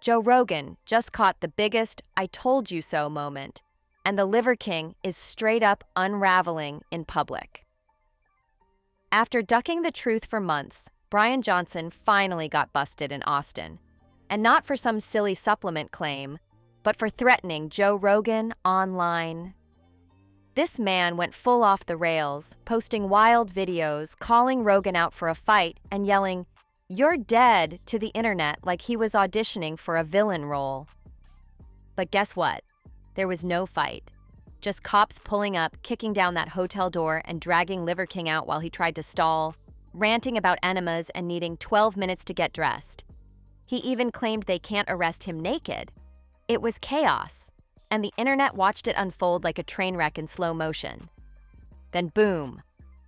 Joe Rogan just caught the biggest "I told you so" moment, and the Liver King is straight up unraveling in public. After ducking the truth for months, Brian Johnson finally got busted in Austin. And not for some silly supplement claim, but for threatening Joe Rogan online. This man went full off the rails, posting wild videos, calling Rogan out for a fight, and yelling, "You're dead," to the internet like he was auditioning for a villain role. But guess what? There was no fight. Just cops pulling up, kicking down that hotel door, and dragging Liver King out while he tried to stall, ranting about enemas and needing 12 minutes to get dressed. He even claimed they can't arrest him naked. It was chaos, and the internet watched it unfold like a train wreck in slow motion. Then boom,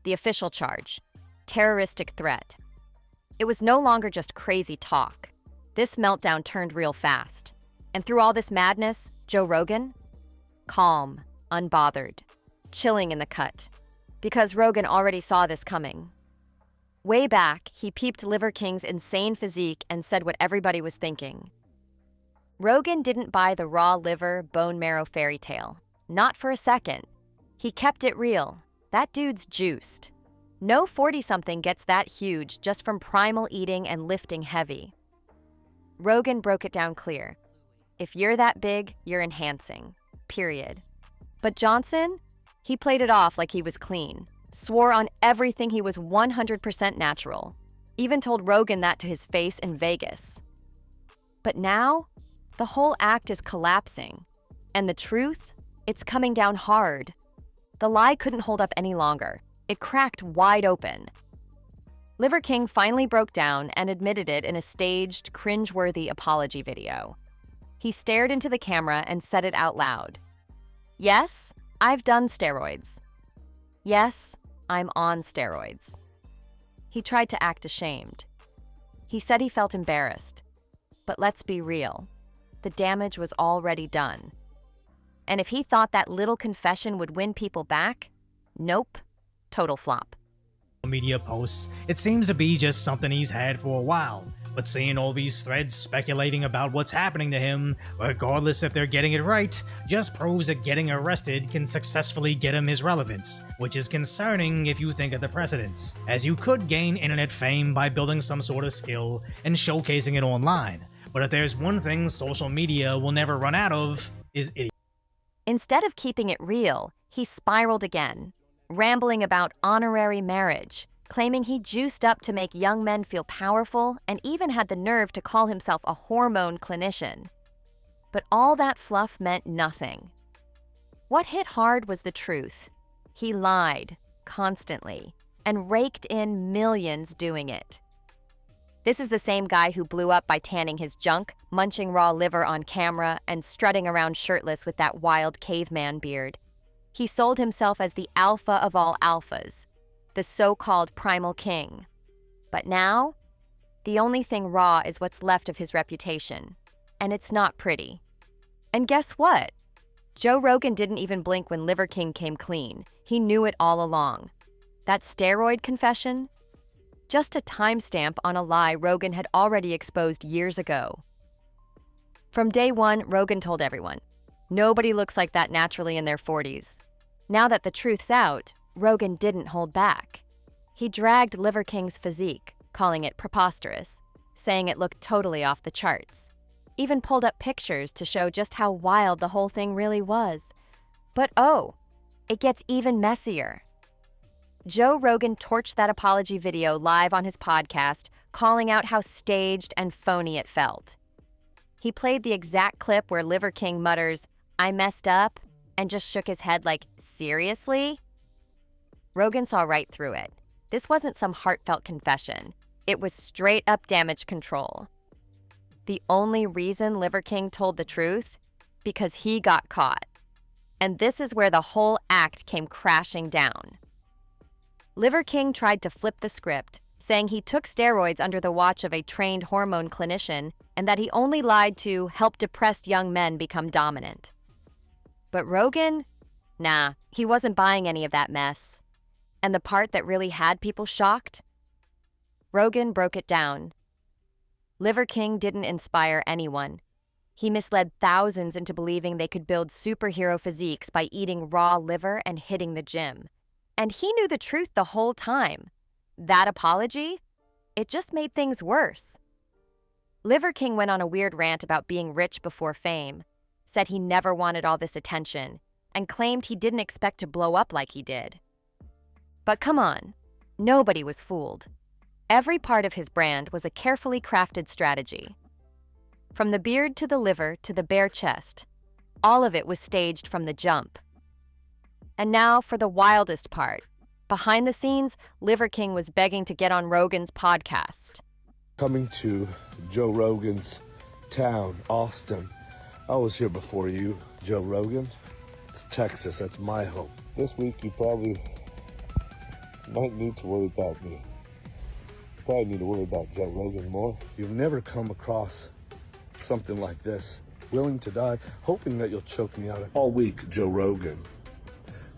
the official charge: terroristic threat. It was no longer just crazy talk. This meltdown turned real fast. And through all this madness, Joe Rogan? Calm, unbothered, chilling in the cut. Because Rogan already saw this coming. Way back, he peeped Liver King's insane physique and said what everybody was thinking. Rogan didn't buy the raw liver, bone marrow fairy tale. Not for a second. He kept it real. That dude's juiced. No 40-something gets that huge just from primal eating and lifting heavy. Rogan broke it down clear. If you're that big, you're enhancing. Period. But Johnson? He played it off like he was clean. Swore on everything he was 100% natural. Even told Rogan that to his face in Vegas. But now, the whole act is collapsing. And the truth? It's coming down hard. The lie couldn't hold up any longer. It cracked wide open. Liver King finally broke down and admitted it in a staged, cringe-worthy apology video. He stared into the camera and said it out loud. "Yes, I've done steroids. Yes, I'm on steroids." He tried to act ashamed. He said he felt embarrassed. But let's be real. The damage was already done. And if he thought that little confession would win people back, nope, total flop. Media posts, it seems to be just something he's had for a while, but seeing all these threads speculating about what's happening to him, regardless if they're getting it right, just proves that getting arrested can successfully get him his relevance, which is concerning if you think of the precedents, as you could gain internet fame by building some sort of skill and showcasing it online. But if there's one thing social media will never run out of, is idiots. Instead of keeping it real, he spiraled again, rambling about honorary marriage, claiming he juiced up to make young men feel powerful, and even had the nerve to call himself a hormone clinician. But all that fluff meant nothing. What hit hard was the truth. He lied, constantly, and raked in millions doing it. This is the same guy who blew up by tanning his junk, munching raw liver on camera, and strutting around shirtless with that wild caveman beard. He sold himself as the alpha of all alphas, the so-called primal king. But now, the only thing raw is what's left of his reputation, and it's not pretty. And guess what? Joe Rogan didn't even blink when Liver King came clean. He knew it all along. That steroid confession? Just a timestamp on a lie Rogan had already exposed years ago. From day one, Rogan told everyone, nobody looks like that naturally in their 40s. Now that the truth's out, Rogan didn't hold back. He dragged Liver King's physique, calling it preposterous, saying it looked totally off the charts. Even pulled up pictures to show just how wild the whole thing really was. But oh, it gets even messier. Joe Rogan torched that apology video live on his podcast, calling out how staged and phony it felt. He played the exact clip where Liver King mutters, "I messed up," and just shook his head like, seriously? Rogan saw right through it. This wasn't some heartfelt confession. It was straight up damage control. The only reason Liver King told the truth? Because he got caught. And this is where the whole act came crashing down. Liver King tried to flip the script, saying he took steroids under the watch of a trained hormone clinician and that he only lied to help depressed young men become dominant. But Rogan? Nah, he wasn't buying any of that mess. And the part that really had people shocked? Rogan broke it down. Liver King didn't inspire anyone. He misled thousands into believing they could build superhero physiques by eating raw liver and hitting the gym. And he knew the truth the whole time. That apology? It just made things worse. Liver King went on a weird rant about being rich before fame, said he never wanted all this attention, and claimed he didn't expect to blow up like he did. But come on, nobody was fooled. Every part of his brand was a carefully crafted strategy. From the beard to the liver to the bare chest, all of it was staged from the jump. And now for the wildest part. Behind the scenes, Liver King was begging to get on Rogan's podcast. Coming to Joe Rogan's town, Austin. I was here before you, Joe Rogan. It's Texas, that's my home. This week you probably might need to worry about me. You probably need to worry about Joe Rogan more. You've never come across something like this. Willing to die, hoping that you'll choke me out. All week, Joe Rogan.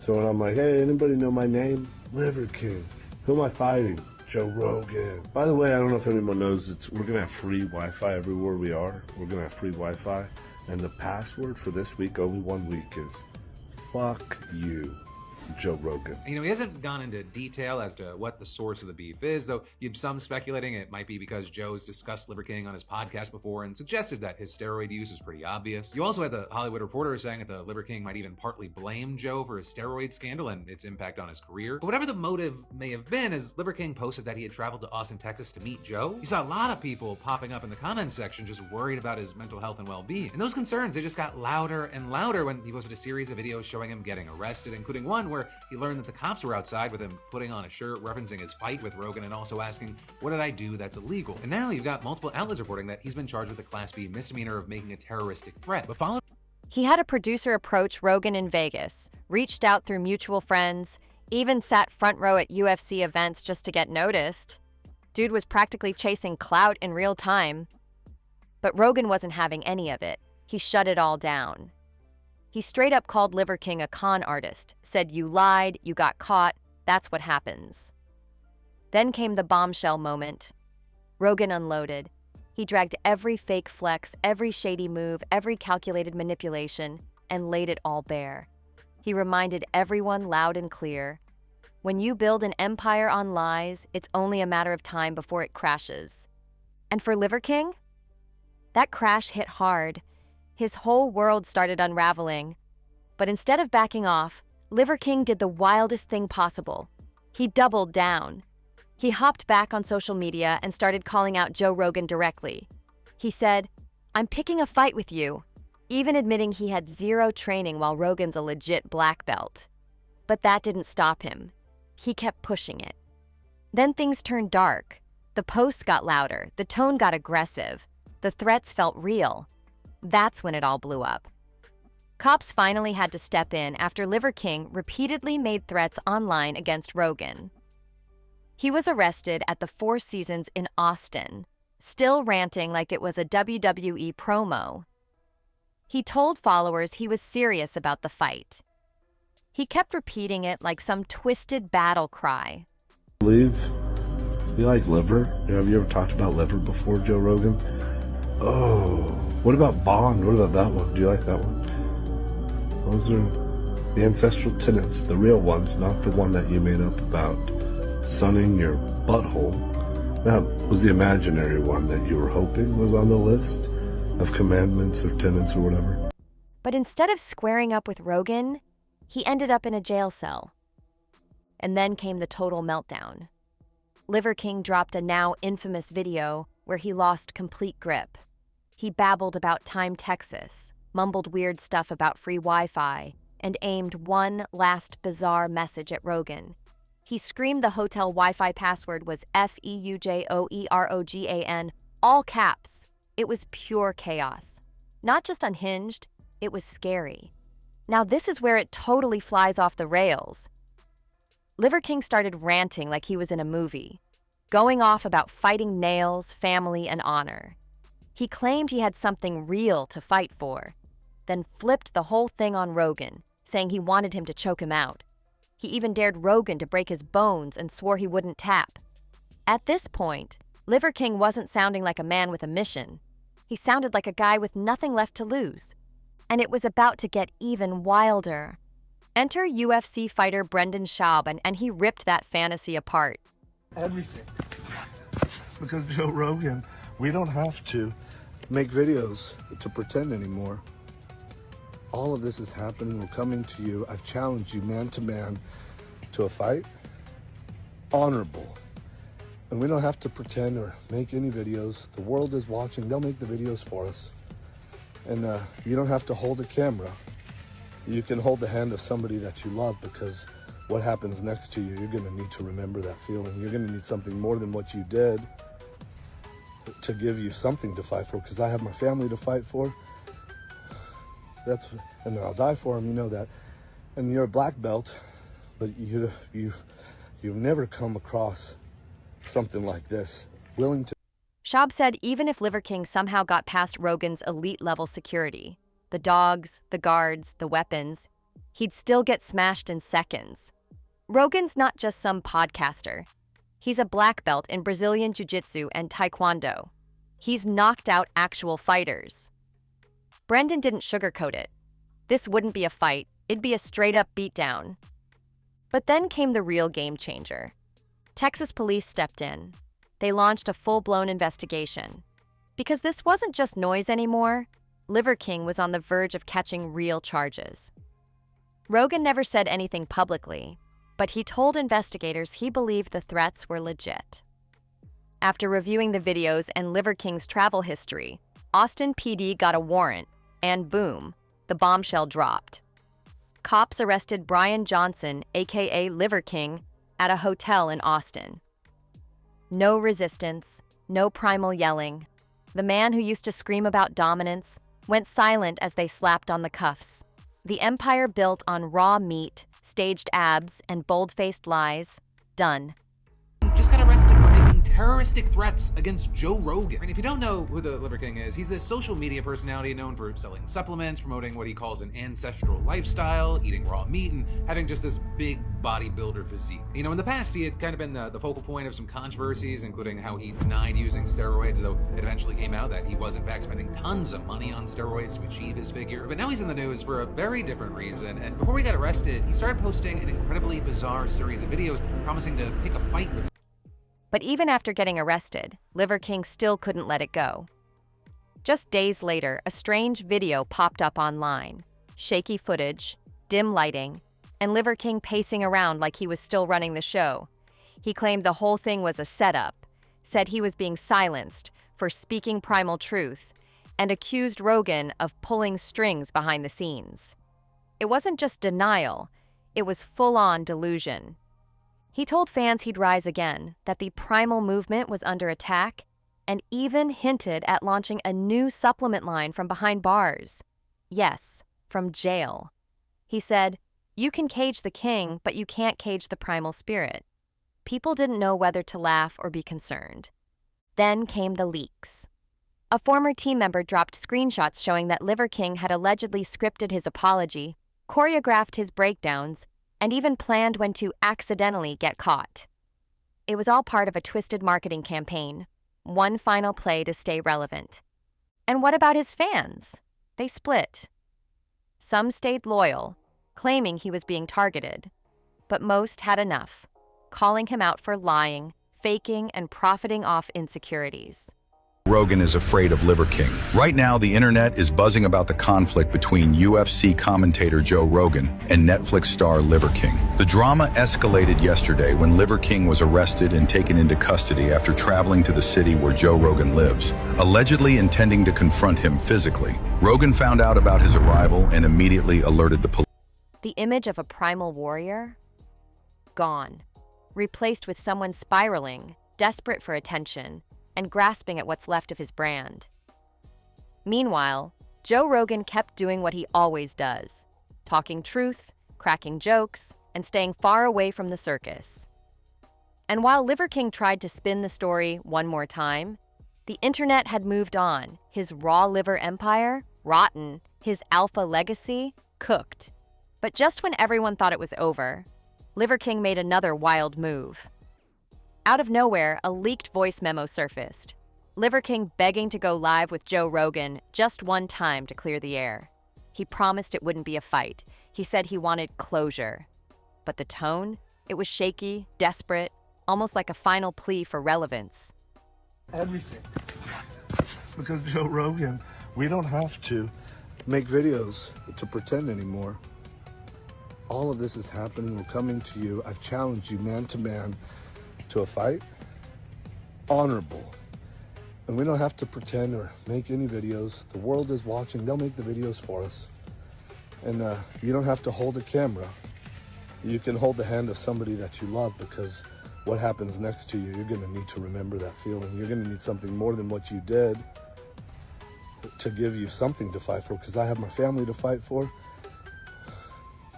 So when I'm like, hey, anybody know my name? Liver King. Who am I fighting? Joe Rogan. By the way, I don't know if anyone knows, we're gonna have free Wi-Fi everywhere we are. We're gonna have free Wi-Fi. And the password for this week, only 1 week, is fuck you, Joe Rogan. You know, he hasn't gone into detail as to what the source of the beef is, though you've some speculating it might be because Joe's discussed Liver King on his podcast before and suggested that his steroid use is pretty obvious. You also had the Hollywood Reporter saying that the Liver King might even partly blame Joe for his steroid scandal and its impact on his career. But whatever the motive may have been, as Liver King posted that he had traveled to Austin, Texas to meet Joe, you saw a lot of people popping up in the comments section just worried about his mental health and well-being. And those concerns, they just got louder and louder when he posted a series of videos showing him getting arrested, including one where he learned that the cops were outside with him putting on a shirt referencing his fight with Rogan and also asking, what did I do that's illegal? And now you've got multiple outlets reporting that he's been charged with a Class B misdemeanor of making a terroristic threat. But follow. He had a producer approach Rogan in Vegas, reached out through mutual friends, even sat front row at UFC events just to get noticed. Dude was practically chasing clout in real time. But Rogan wasn't having any of it. He shut it all down. He straight up called Liver King a con artist, said you lied, you got caught, that's what happens. Then came the bombshell moment. Rogan unloaded. He dragged every fake flex, every shady move, every calculated manipulation, and laid it all bare. He reminded everyone loud and clear, when you build an empire on lies, it's only a matter of time before it crashes. And for Liver King? That crash hit hard. His whole world started unraveling. But instead of backing off, Liver King did the wildest thing possible. He doubled down. He hopped back on social media and started calling out Joe Rogan directly. He said, I'm picking a fight with you, even admitting he had zero training while Rogan's a legit black belt. But that didn't stop him. He kept pushing it. Then things turned dark. The posts got louder, the tone got aggressive, the threats felt real. That's when it all blew up. Cops finally had to step in after Liver King repeatedly made threats online against Rogan. He was arrested at the Four Seasons in Austin, still ranting like it was a WWE promo. He told followers he was serious about the fight. He kept repeating it like some twisted battle cry. Believe you like liver? Have you ever talked about liver before, Joe Rogan? Oh, what about Bond? What about that one? Do you like that one? Those are the ancestral tenets, the real ones, not the one that you made up about sunning your butthole. That was the imaginary one that you were hoping was on the list of commandments or tenets or whatever. But instead of squaring up with Rogan, he ended up in a jail cell. And then came the total meltdown. Liver King dropped a now infamous video where he lost complete grip. He babbled about Time, Texas, mumbled weird stuff about free Wi-Fi, and aimed one last bizarre message at Rogan. He screamed the hotel Wi-Fi password was FEUJOEROGAN, all caps. It was pure chaos. Not just unhinged, it was scary. Now this is where it totally flies off the rails. Liver King started ranting like he was in a movie, going off about fighting nails, family, and honor. He claimed he had something real to fight for, then flipped the whole thing on Rogan, saying he wanted him to choke him out. He even dared Rogan to break his bones and swore he wouldn't tap. At this point, Liver King wasn't sounding like a man with a mission. He sounded like a guy with nothing left to lose. And it was about to get even wilder. Enter UFC fighter Brendan Schaub, and he ripped that fantasy apart. Everything. Because Joe Rogan, we don't have to make videos to pretend anymore. All of this is happening. We're coming to you. I've challenged you man to man to a fight. Honorable. And we don't have to pretend or make any videos. The world is watching. They'll make the videos for us. And you don't have to hold a camera. You can hold the hand of somebody that you love, because what happens next to you, you're going to need to remember that feeling. You're going to need something more than what you did to give you something to fight for, because I have my family to fight for. And then I'll die for them, you know that. And you're a black belt, but you've never come across something like this, willing to. Schaub said even if Liver King somehow got past Rogan's elite-level security, the dogs, the guards, the weapons, he'd still get smashed in seconds. Rogan's not just some podcaster. He's a black belt in Brazilian Jiu-Jitsu and Taekwondo. He's knocked out actual fighters. Brendan didn't sugarcoat it. This wouldn't be a fight, it'd be a straight-up beatdown. But then came the real game changer. Texas police stepped in. They launched a full-blown investigation. Because this wasn't just noise anymore, Liver King was on the verge of catching real charges. Rogan never said anything publicly, but he told investigators he believed the threats were legit. After reviewing the videos and Liver King's travel history, Austin PD got a warrant, and boom, the bombshell dropped. Cops arrested Brian Johnson, aka Liver King, at a hotel in Austin. No resistance, no primal yelling. The man who used to scream about dominance went silent as they slapped on the cuffs. The empire built on raw meat, staged abs, and bold-faced lies, done. Just got arrested for making terroristic threats against Joe Rogan. And if you don't know who the Liver King is, he's this social media personality known for selling supplements, promoting what he calls an ancestral lifestyle, eating raw meat, and having just this big bodybuilder physique. You know, in the past, he had kind of been the focal point of some controversies, including how he denied using steroids, though it eventually came out that he was in fact spending tons of money on steroids to achieve his figure. But now he's in the news for a very different reason, and before he got arrested, he started posting an incredibly bizarre series of videos promising to pick a fight with. But even after getting arrested, Liver King still couldn't let it go. Just days later, a strange video popped up online. Shaky footage, dim lighting, and Liver King pacing around like he was still running the show. He claimed the whole thing was a setup, said he was being silenced for speaking primal truth, and accused Rogan of pulling strings behind the scenes. It wasn't just denial, it was full-on delusion. He told fans he'd rise again, that the primal movement was under attack, and even hinted at launching a new supplement line from behind bars. Yes, from jail. He said, "You can cage the king, but you can't cage the primal spirit." People didn't know whether to laugh or be concerned. Then came the leaks. A former team member dropped screenshots showing that Liver King had allegedly scripted his apology, choreographed his breakdowns, and even planned when to accidentally get caught. It was all part of a twisted marketing campaign, one final play to stay relevant. And what about his fans? They split. Some stayed loyal, claiming he was being targeted, but most had enough, calling him out for lying, faking, and profiting off insecurities. Rogan is afraid of Liver King. Right now, the internet is buzzing about the conflict between UFC commentator Joe Rogan and Netflix star Liver King. The drama escalated yesterday when Liver King was arrested and taken into custody after traveling to the city where Joe Rogan lives, allegedly intending to confront him physically. Rogan found out about his arrival and immediately alerted the police. The image of a primal warrior? Gone. Replaced with someone spiraling, desperate for attention, and grasping at what's left of his brand. Meanwhile, Joe Rogan kept doing what he always does, talking truth, cracking jokes, and staying far away from the circus. And while Liver King tried to spin the story one more time, the internet had moved on, his raw liver empire, rotten, his alpha legacy, cooked. But just when everyone thought it was over, Liver King made another wild move. Out of nowhere, a leaked voice memo surfaced. Liver King begging to go live with Joe Rogan just one time to clear the air. He promised it wouldn't be a fight. He said he wanted closure. But the tone? It was shaky, desperate, almost like a final plea for relevance. Everything. Because Joe Rogan, we don't have to make videos to pretend anymore. All of this is happening. We're coming to you. I've challenged you man to man to a fight. Honorable. And we don't have to pretend or make any videos. The world is watching. They'll make the videos for us. And you don't have to hold a camera. You can hold the hand of somebody that you love, because what happens next to you, you're going to need to remember that feeling. You're going to need something more than what you did to give you something to fight for, because I have my family to fight for.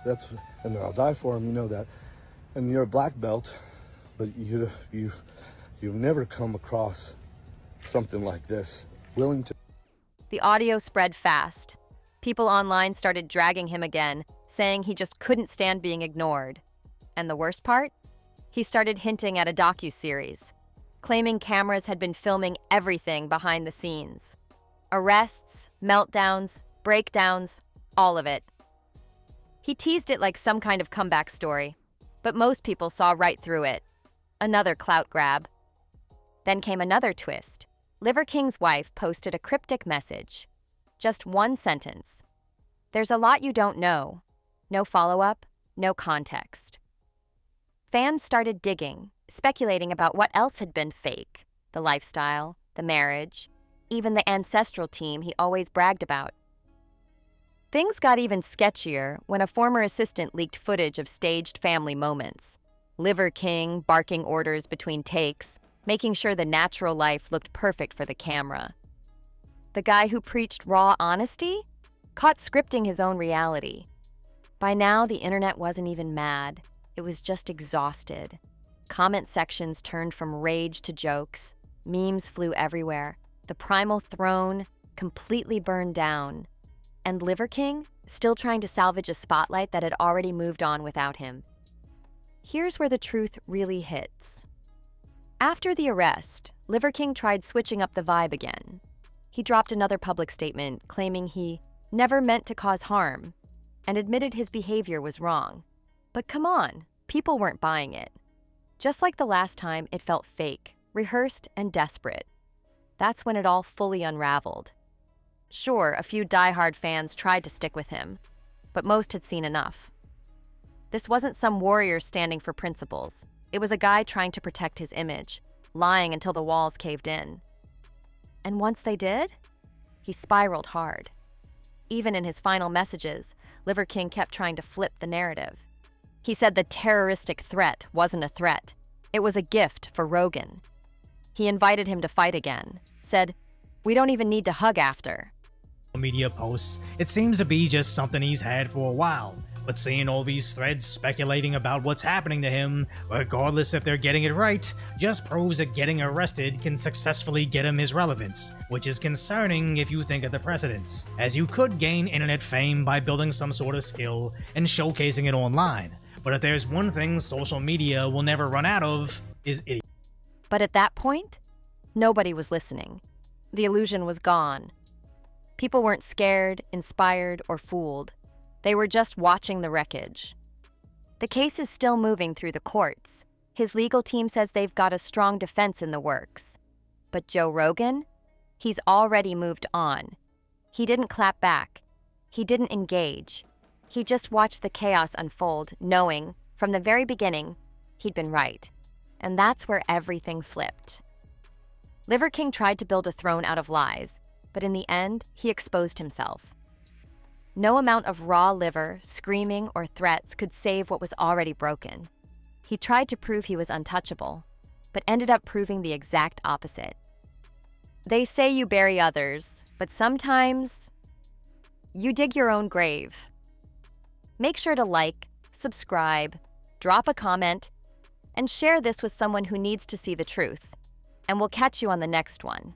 And then I'll die for them, you know that. And you're a black belt, but you've never come across something like this. Willing to... The audio spread fast. People online started dragging him again, saying he just couldn't stand being ignored. And the worst part? He started hinting at a docuseries, claiming cameras had been filming everything behind the scenes. Arrests, meltdowns, breakdowns, all of it. He teased it like some kind of comeback story, but most people saw right through it. Another clout grab. Then came another twist. Liver King's wife posted a cryptic message. Just one sentence. There's a lot you don't know. No follow-up, no context. Fans started digging, speculating about what else had been fake. The lifestyle, the marriage, even the ancestral team he always bragged about. Things got even sketchier when a former assistant leaked footage of staged family moments. Liver King barking orders between takes, making sure the natural life looked perfect for the camera. The guy who preached raw honesty? Caught scripting his own reality. By now, the internet wasn't even mad. It was just exhausted. Comment sections turned from rage to jokes. Memes flew everywhere. The primal throne completely burned down. And Liver King, still trying to salvage a spotlight that had already moved on without him. Here's where the truth really hits. After the arrest, Liver King tried switching up the vibe again. He dropped another public statement claiming he never meant to cause harm and admitted his behavior was wrong. But come on, people weren't buying it. Just like the last time, it felt fake, rehearsed, and desperate. That's when it all fully unraveled. Sure, a few diehard fans tried to stick with him, but most had seen enough. This wasn't some warrior standing for principles. It was a guy trying to protect his image, lying until the walls caved in. And once they did, he spiraled hard. Even in his final messages, Liver King kept trying to flip the narrative. He said the terroristic threat wasn't a threat. It was a gift for Rogan. He invited him to fight again, said, "We don't even need to hug after." Media posts, it seems to be just something he's had for a while. But seeing all these threads speculating about what's happening to him, regardless if they're getting it right, just proves that getting arrested can successfully get him his relevance, which is concerning if you think of the precedents, as you could gain internet fame by building some sort of skill and showcasing it online. But if there's one thing social media will never run out of, is idiots. But at that point, nobody was listening. The illusion was gone. People weren't scared, inspired, or fooled. They were just watching the wreckage. The case is still moving through the courts. His legal team says they've got a strong defense in the works. But Joe Rogan? He's already moved on. He didn't clap back. He didn't engage. He just watched the chaos unfold, knowing, from the very beginning, he'd been right. And that's where everything flipped. Liver King tried to build a throne out of lies, but in the end, he exposed himself. No amount of raw liver, screaming, or threats could save what was already broken. He tried to prove he was untouchable, but ended up proving the exact opposite. They say you bury others, but sometimes you dig your own grave. Make sure to like, subscribe, drop a comment, and share this with someone who needs to see the truth. And we'll catch you on the next one.